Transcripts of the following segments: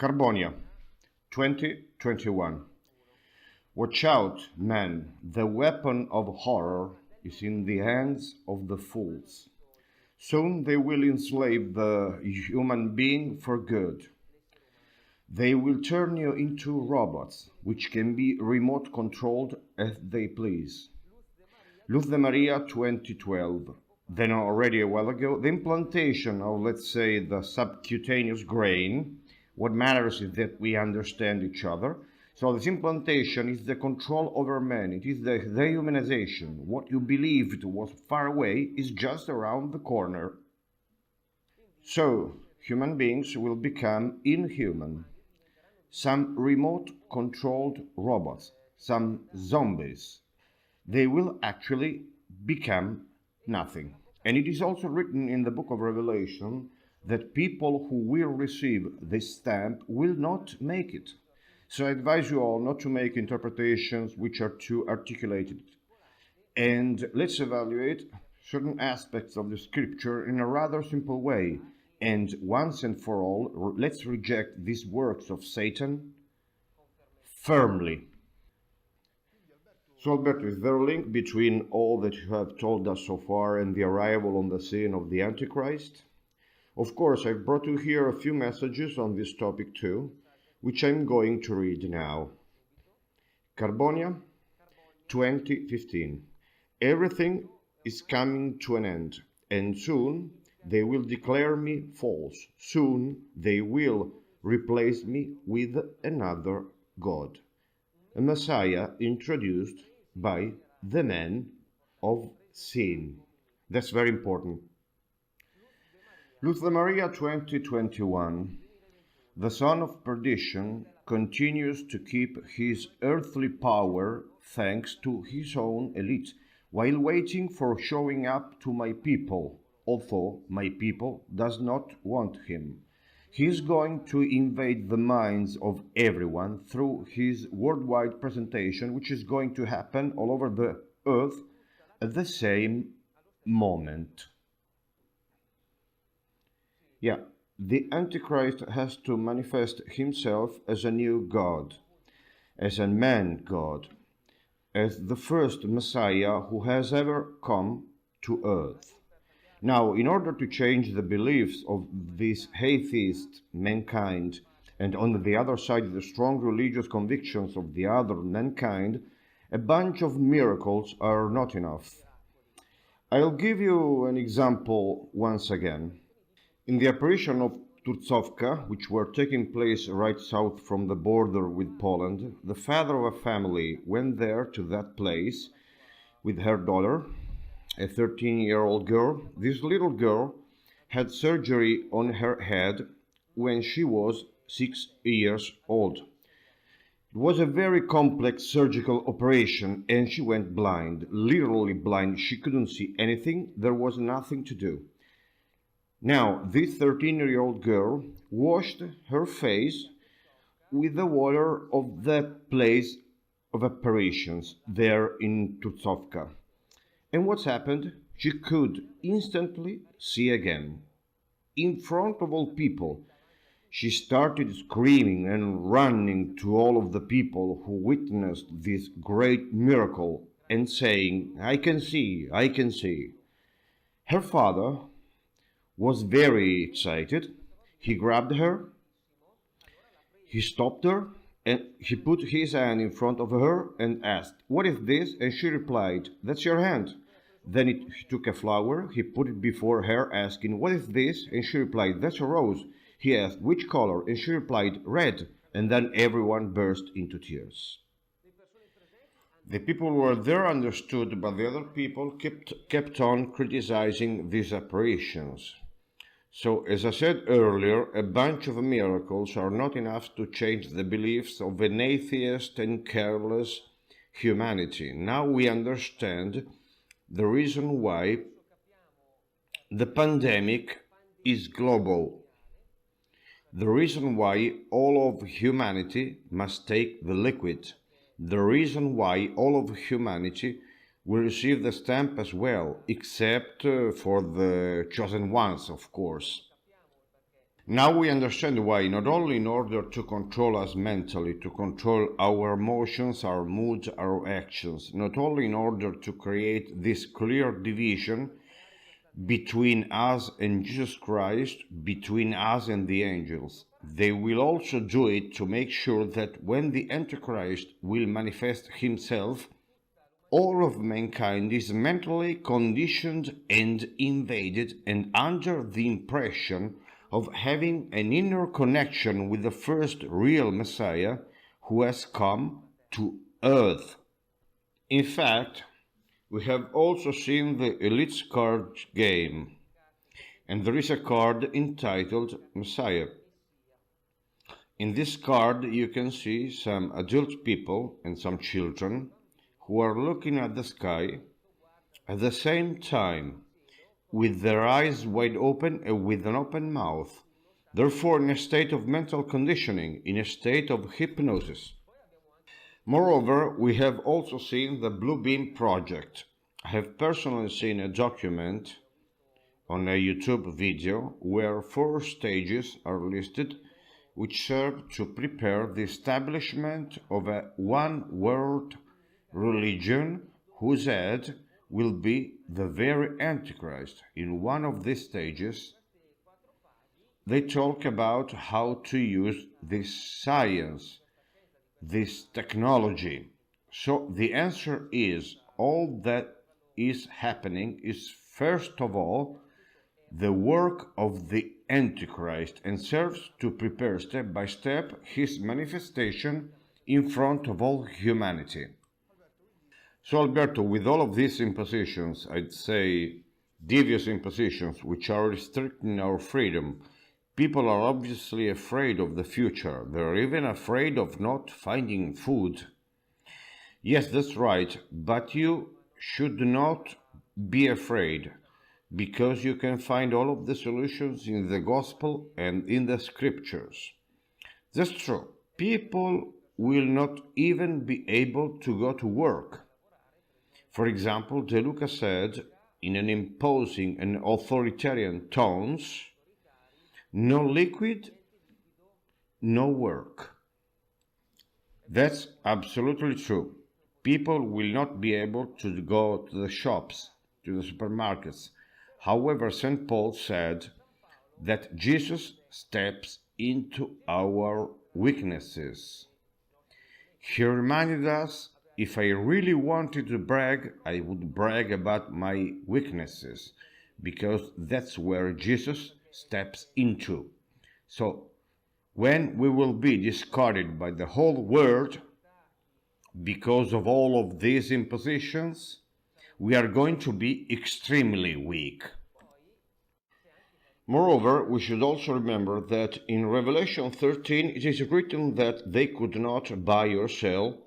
Carbonia, 2021. Watch out, man, the weapon of horror is in the hands of the fools. Soon they will enslave the human being for good. They will turn you into robots, which can be remote controlled as they please. Luz de Maria 2012. Then already a while ago, the implantation of, let's say, the subcutaneous grain. What matters is that we understand each other. So this implantation is the control over man. It is the dehumanization. What you believed was far away is just around the corner. So human beings will become inhuman. Some remote controlled robots, some zombies. They will actually become nothing. And it is also written in the book of Revelation that people who will receive this stamp will not make it. So I advise you all not to make interpretations which are too articulated. And let's evaluate certain aspects of the scripture in a rather simple way. And once and for all, let's reject these works of Satan firmly. So Alberto, is there a link between all that you have told us so far and the arrival on the scene of the Antichrist? Of course, I've brought you here a few messages on this topic too, which I'm going to read now. Carbonia, 2015. Everything is coming to an end, and soon they will declare me false. Soon they will replace me with another God. A Messiah introduced by the man of sin. That's very important. Luz de Maria 2021. The son of perdition continues to keep his earthly power thanks to his own elite, while waiting for showing up to my people, although my people does not want him. He is going to invade the minds of everyone through his worldwide presentation, which is going to happen all over the earth at the same moment. Yeah, the Antichrist has to manifest himself as a new God, as a man God, as the first Messiah who has ever come to earth. Now, in order to change the beliefs of this atheist mankind, and on the other side the strong religious convictions of the other mankind, a bunch of miracles are not enough. I'll give you an example once again. In the apparition of Turcovka, which were taking place right south from the border with Poland, the father of a family went there to that place with her daughter, a 13-year-old girl. This little girl had surgery on her head when she was 6 years old. It was a very complex surgical operation and she went blind, literally blind. She couldn't see anything. There was nothing to do. Now, this 13-year-old girl washed her face with the water of the place of apparitions there in Turcovka. And what's happened? She could instantly see again. In front of all people, she started screaming and running to all of the people who witnessed this great miracle and saying, "I can see, I can see." Her father was very excited. He grabbed her, he stopped her, and he put his hand in front of her and asked, "What is this?" And she replied, "That's your hand." Then he took a flower, he put it before her, asking, "What is this?" And she replied, "That's a rose." He asked, "Which color?" And she replied, "Red." And then everyone burst into tears. The people who were there understood, but the other people kept on criticizing these apparitions. So, as I said earlier, a bunch of miracles are not enough to change the beliefs of an atheist and careless humanity. Now we understand the reason why the pandemic is global. The reason why all of humanity must take the liquid. The reason why all of humanity will receive the stamp as well, except for the chosen ones, of course. Now we understand why, not only in order to control us mentally, to control our emotions, our moods, our actions, not only in order to create this clear division between us and Jesus Christ, between us and the angels. They will also do it to make sure that when the Antichrist will manifest himself, all of mankind is mentally conditioned and invaded and under the impression of having an inner connection with the first real Messiah who has come to earth. In fact, we have also seen the Elite card game, and there is a card entitled Messiah. In this card you can see some adult people and some children who are looking at the sky at the same time with their eyes wide open and with an open mouth, therefore in a state of mental conditioning, in a state of hypnosis. Moreover, we have also seen the Blue Beam project. I have personally seen a document on a YouTube video where 4 stages are listed which serve to prepare the establishment of a one-world religion whose head will be the very Antichrist. In one of these stages, they talk about how to use this science, this technology. So the answer is, all that is happening is first of all the work of the Antichrist and serves to prepare step by step his manifestation in front of all humanity. So Alberto, with all of these impositions, I'd say devious impositions which are restricting our freedom, people are obviously afraid of the future. They're even afraid of not finding food. Yes, that's right, but you should not be afraid, because you can find all of the solutions in the gospel and in the scriptures. That's true. People will not even be able to go to work. For example, De Luca said in an imposing and authoritarian tones, "No liquid, no work." That's absolutely true. People will not be able to go to the shops, to the supermarkets. However, St. Paul said that Jesus steps into our weaknesses. He reminded us, if I really wanted to brag, I would brag about my weaknesses, because that's where Jesus steps into. So, when we will be discarded by the whole world because of all of these impositions, we are going to be extremely weak. Moreover, we should also remember that in Revelation 13 it is written that they could not buy or sell,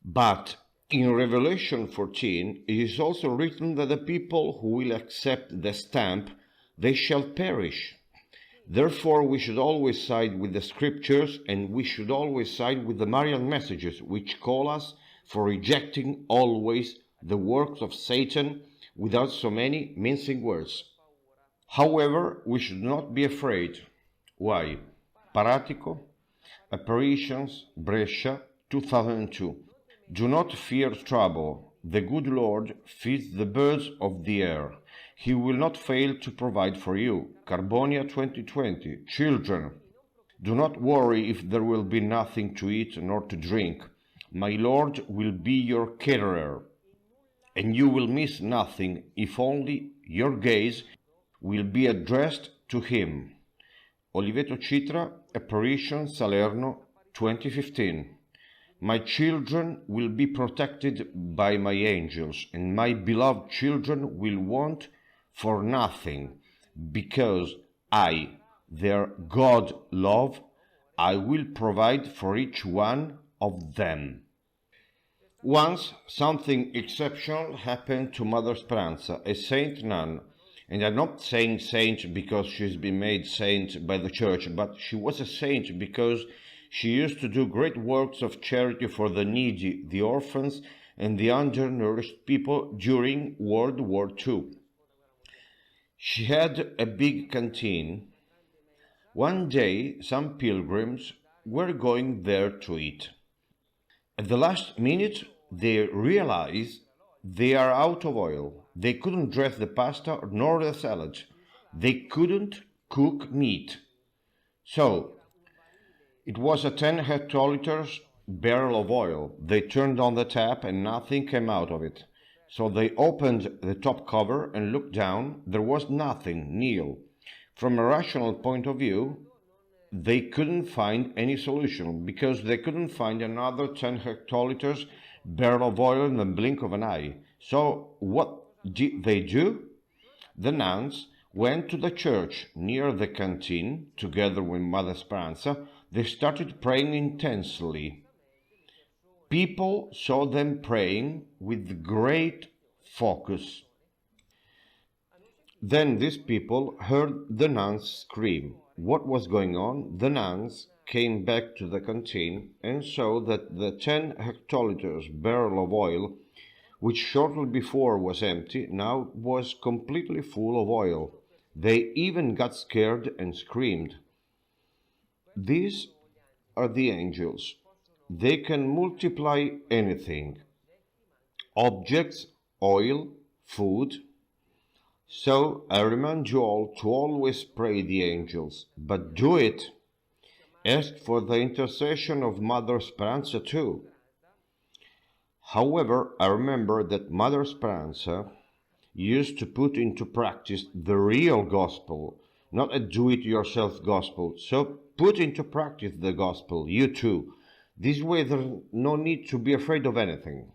but in Revelation 14 it is also written that the people who will accept the stamp, they shall perish. Therefore, we should always side with the scriptures, and we should always side with the Marian messages, which call us for rejecting always the works of Satan without so many mincing words. However, we should not be afraid. Why? Paratico, Apparitions, Brescia, 2002. Do not fear trouble. The good Lord feeds the birds of the air. He will not fail to provide for you. Carbonia 2020. Children, do not worry if there will be nothing to eat nor to drink. My Lord will be your caterer, and you will miss nothing if only your gaze will be addressed to him. Oliveto Citra, Apparition, Salerno, 2015. My children will be protected by my angels, and my beloved children will want for nothing, because I, their God love, I will provide for each one of them. Once something exceptional happened to Mother Speranza, a saint nun, and I'm not saying saint because she's been made saint by the church, but she was a saint because she used to do great works of charity for the needy, the orphans, and the undernourished people during World War II. She had a big canteen, One day, some pilgrims were going there to eat. At the last minute, they realized they are out of oil. They couldn't dress the pasta nor the salad. They couldn't cook meat. So, it was a 10 hectoliters barrel of oil. They turned on the tap and nothing came out of it. So they opened the top cover and looked down. There was nothing, nil. From a rational point of view, they couldn't find any solution because they couldn't find another 10 hectoliters barrel of oil in the blink of an eye. So what did they do? The nuns went to the church near the canteen together with Mother Speranza. They started praying intensely. People saw them praying with great focus. Then these people heard the nuns scream. What was going on? The nuns came back to the canteen and saw that the 10 hectoliters barrel of oil, which shortly before was empty, now was completely full of oil. They even got scared and screamed. These are the angels. They can multiply anything: objects, oil, food. So I remind you all to always pray the angels, but do it. Ask for the intercession of Mother Speranza too. However, I remember that Mother Speranza used to put into practice the real gospel, not a do-it-yourself gospel. So put into practice the gospel, you too. This way there's no need to be afraid of anything.